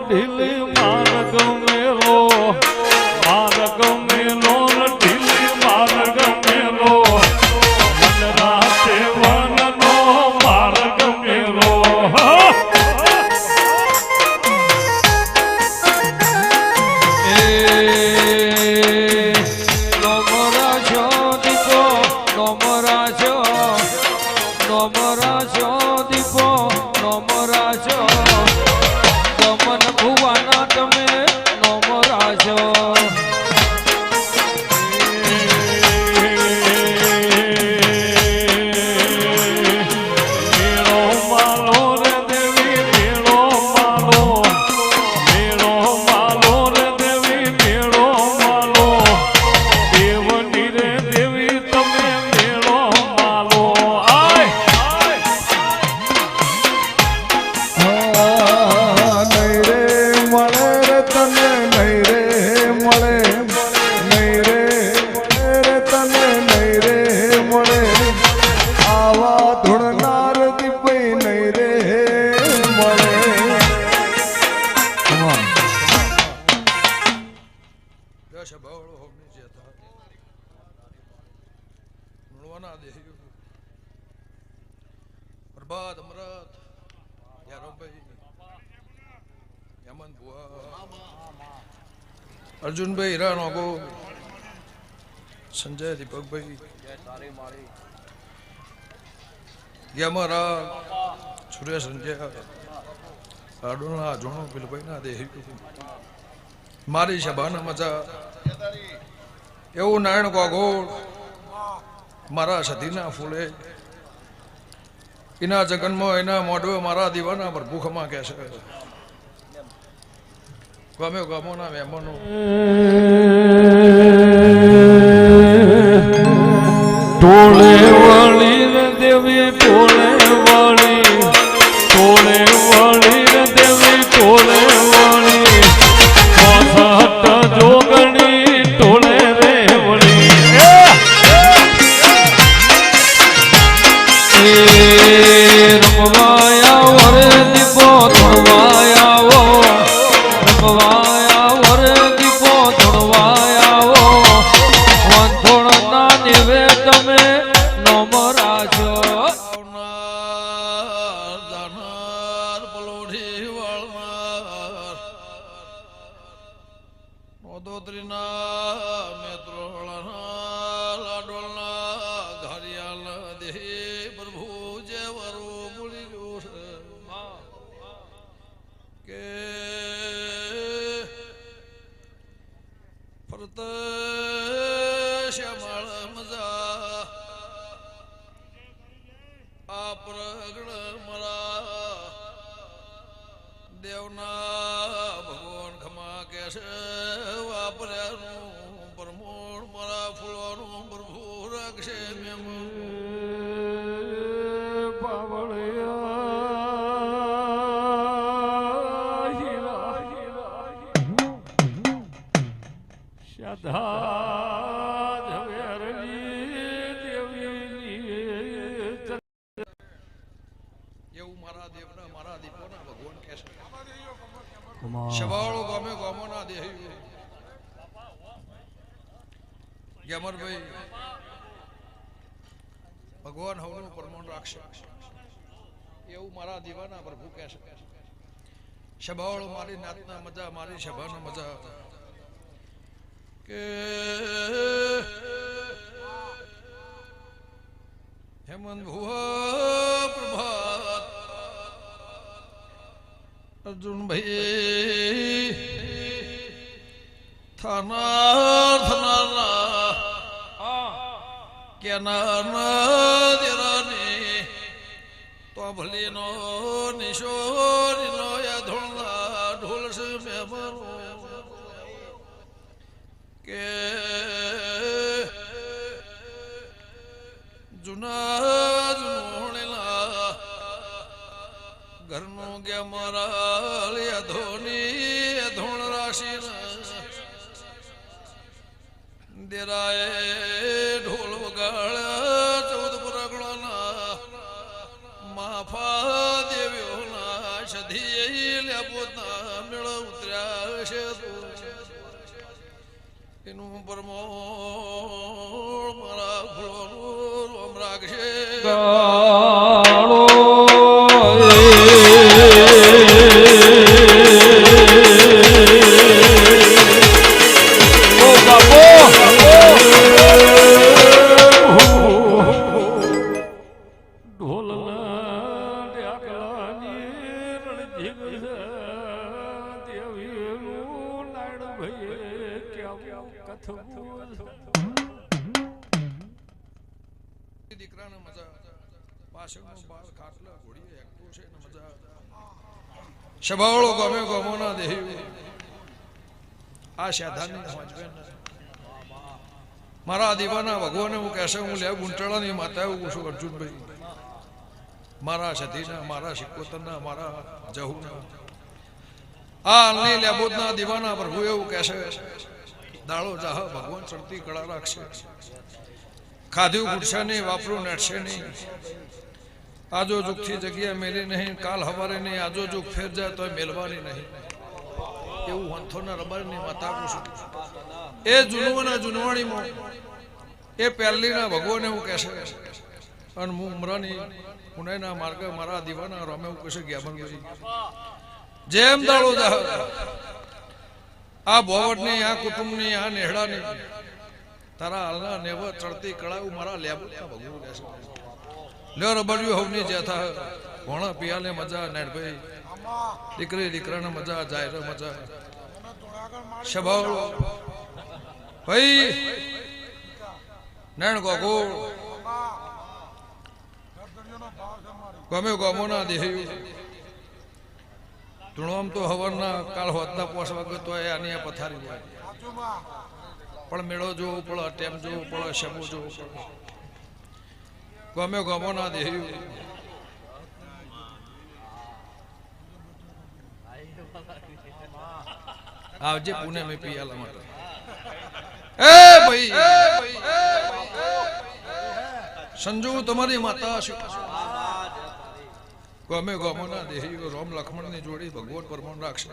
ઢીલી માર્ગ મેલો માર્ગ મેલો ઢીલી માર્ગ મેલો મન રાતે વનનો માર્ગ મેલો પ્રભાત અમૃત યારોભાઈ યમન બુઆ અર્જુનભાઈ હીરાનો ગો સંજય દીપકભાઈ યમરા સુરેશ સંજય આડોના જોણો પેલભાઈ ના દે મારી સભાના મજા એવું નારાયણ ગોગોળ મારા સતીના ફૂલે એના જગનમાં એના મોઢવે મારા દીવાના પર ભૂખમાં કે છે ગમે ગમોના મહેમાનો ટોળે વળી દેવી ટોળે વળી ટોળે વળી દેવી ટોળે વળી જોગણી ટોળે રે વળી રમવાયા વરે દીપો ધોળવાયા રમવાયા વરે દીપો ધોળવાયા વંથોળના દેવે તમે નોમ રાજો દાનાર પલોઠી વાળનાર નોદોત્રીના મેત્રોળના લાડોળના ઘરિયાળ દેહી પ્રભુ જે વરો બોલી ગયો છે કે ફરત શ્યામળ મજા આ પ્રગણ મરા દેવના ભગવાન ખમા કે છે વાપર્યાનું પરમોણ મારા ફૂલોનું પ્રભુ રાખશે મેમ એવું મારા દેવના મારા દીપોના ભગવાન કહે છે શવાળો ગમે ગમોના દેહી યમરભાઈ ભગવાન હવનું પરમોણ રાખશે એવું મારા દીવાના પ્રભુ કહે છે શવાળો મારી નાતના મજા મારી સભાના મજા કે હેમંત ભુવા પ્રભાત અર્જુનભાઈ થાનાર થનારના કેનારના દેરાની તો ભલીનો નિશોરીનો યા ધોળના ઢોલસ મહેમાનો કે જુના જુણેલા ઘરનું કે મારા ધોની ધોણ રાશિ દેરાએ ઢોલ વગાડ્યા 14 પરગણાના માફા દેવ્યોના સધી લેપો લેબોદના મેળ ઉતર્યા છે એનું પરમોળ મારા ફૂલોનું રોમ રાખશે ગાળો ઓ બાપો ઢોલના ઢાકલાની રણજીગ દેવીનું લાડ ભયે કેમ કથવું દીકરાને મજા પાછળનો બાળ ખાટલા ઘોડીએ એકલું છે ને મજા સભાળો ગમે ગમોના દેહી આ સાધાની સમજવે મારા દીવાના ભગવાને હું કહેશે હું લે ગુંટાળાની માતા એવું છું અર્જુનભાઈ મારા સતીના મારા શિકોતરના મારા જહુના આ અલની લેબોદના દીવાના પ્રભુ એવું કહેશે દાળો જાહ ભગવાન ચડતી કળા રાખશે ખાધ્યું ગુડશે નહીં વાપરું નડશે નહીં આજો જુગથી જગ્યા મેલી નહીં કાલ હવારે નહીં આજો જુગ ફેર જાય તો મેલવાની નહીં એવું હંથોના રબારની માતા પૂછું એ જુનવાના જુનવાણીમાં એ પહેલીના ભગવાન એવું કહેશે અને હું ઉમરાની પુણેના માર્ગ મારા દીવાના રમે એવું કહેશે જ્ઞાપનભાઈ જેમ દાડો જાહ આ બોવડની આ કુટુંબની આ નેહડાની તારા હાલના નેવ ચડતી કળાવું મારા લેબોદના ભગવાન કહેશે લ્યો રબડ્યું હવની જેથા ભોણા પિયાલે મજા નેડભાઈ દીકરી દીકરાને મજા જાય મજા સભાળો ભાઈ નેણ ગોગો ગમે ગમોના દેહ્યું ધૂણોમ તો હવરના કાળ હોતના પોસ વાગે તો આની આ પથારી જાય પણ મેળો જોવું પડે ટેમ જોવું પડે શબો જોવું પડે ગમે ગમોના દેહ્યું આવજે પુણે મેં પિયાલા માટે એ ભાઈ સંજુ તમારી માતા ગમે ગમોના દેહી રોમ લક્ષ્મણ ની જોડી ભગવાન પરમાણ રાખશે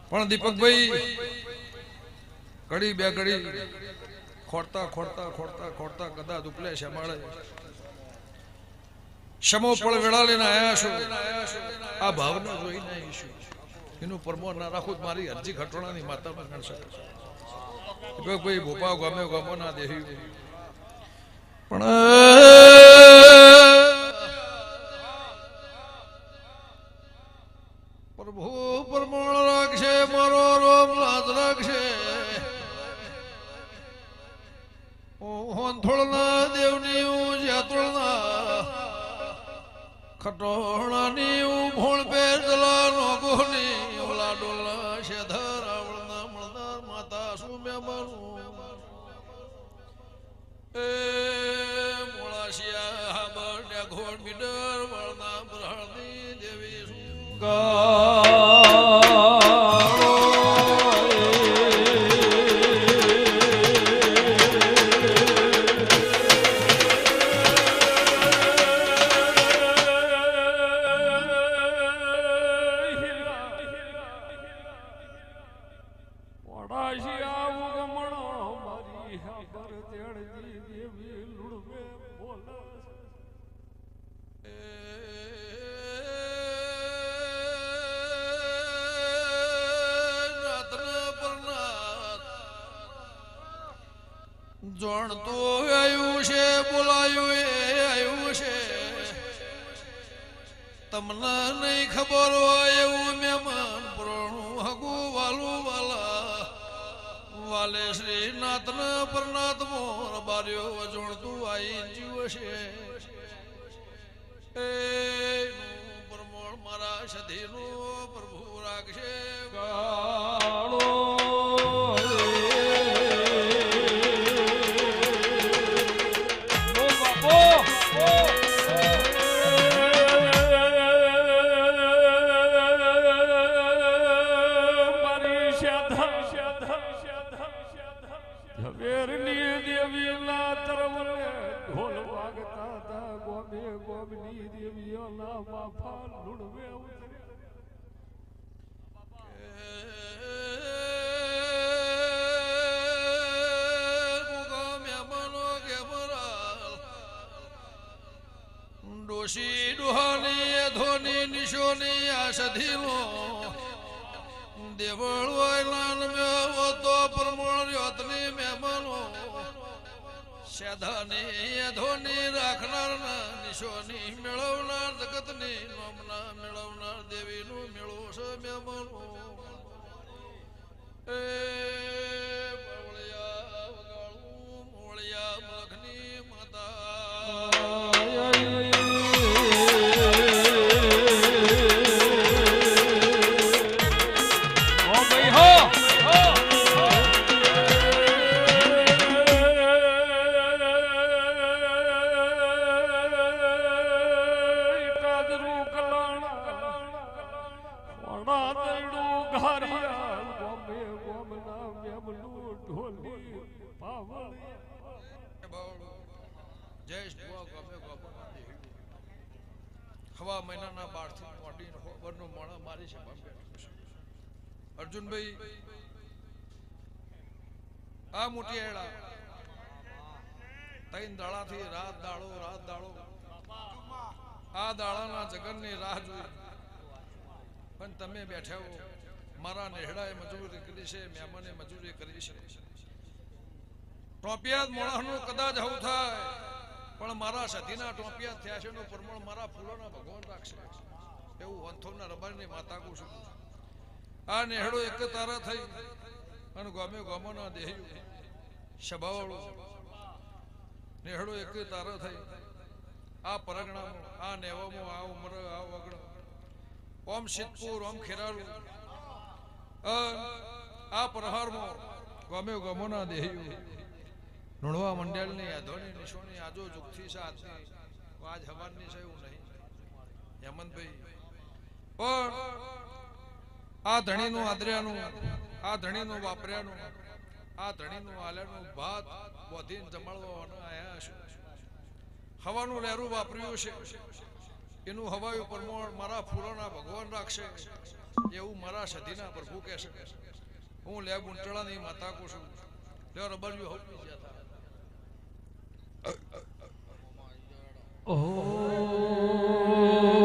પણ દીપકભાઈ ઘડી બે ઘડી ખોડતા ખોડતા ખોડતા ખોડતા કદાચ ઉપલે શમાળે શમો પણ વેળા લઈને આયા છો આ ભાવના જોઈને આવીશું એનું પરમોર ના રાખું મારી અરજી ઘટોણાની માતામાં ગણશે ભાઈ ભોપા ગમે ગમો ના દેહી પણ પ્રભુ પરમોણ રાખશે મારો રોમ લાજ રાખશે હોંથોળના દેવની હું જાત્રોળના ખટોણાની હું ભોળ પેર જલા નોગોની ઓલા ડોલા શેધર આવળના મળનાર માતા શું મેં મારું એ મોળાશિયા હાબર ડેઘોડ બીડર વળના બ્રહણની દેવી શું જોણતો આવ્યું છે બોલાયું એ આવ્યું છે તમને નહીં ખબર હોય એવું મહેમાન પ્રોણું હગું વાલું વાલા વાલે શ્રીનાથ ને પરનાથ મોર બાર્યો જોણતું આઈ જીવ છે એ પરમોળ મારા સધીનું પ્રભુ રાખશે ગાળો ડોશી ડોહાની ધોની નિશોની આ સધીનો દેવળ વાયલાન મેવો તો પરમણ યોતની મહેમાનો સેધાની ધોની રાખનાર નિશોની મેળવનાર જગતની નોમના મેળવનાર દેવીનું મેળવો છે મહેમાનો એ મોળિયા વગાડું મોળિયા મખની માતા હવા મહિનાના 12 થી મોટી ખબરનો મોણા મારી છે અર્જુનભાઈ આ મોટી એડા ત્રણ દાડાથી રાત દાડો આ દાડાના જગનની રાહ જોઈ પણ તમે બેઠા હો મારા નેહડાએ મજૂરી કરી છે મહેમાને મજૂરી કરી છે ટોપિયાદ મોણાનું કદાચ આવું થાય પણ મારા સધીના ટોપિયા થયા છે નું પ્રમાણ મારા ફૂલોના ભગવાન રાખશે એવું વંથોના રબારની માતા કહું છું આ નેહડો એક તારા થઈ અને ગમે ગમોના દેહ્યું સભાવાળો નેહડો એક તારા થઈ આ પરગણામાં આ નેવામાં આ ઉમર આ વગડ ઓમ સિદ્ધપુર ઓમ ખેરાળુ આ પ્રહારમાં ગમે ગમોના દેહ્યું નુણવા મંડળની અધોની નિશોની આજો જુગથી છે આજની આજ હવારની છે એવું નહીં હેમંતભાઈ પણ આ ધણીનું આદર્યાનું આ ધણીનું વાપર્યાનું આ ધણીનું આલ્યાનું ભાત બોધીને જમાડવા આયા છે હવાનું લહેરું વાપર્યું છે એનું હવાયું પ્રમાણ મારા ફૂલોના ભગવાન રાખશે એવું મારા સધીના પ્રભુ કહેશે હું લે ગુંટળાની માતા કહું છું લે રબડિયું હોતી જતા Oh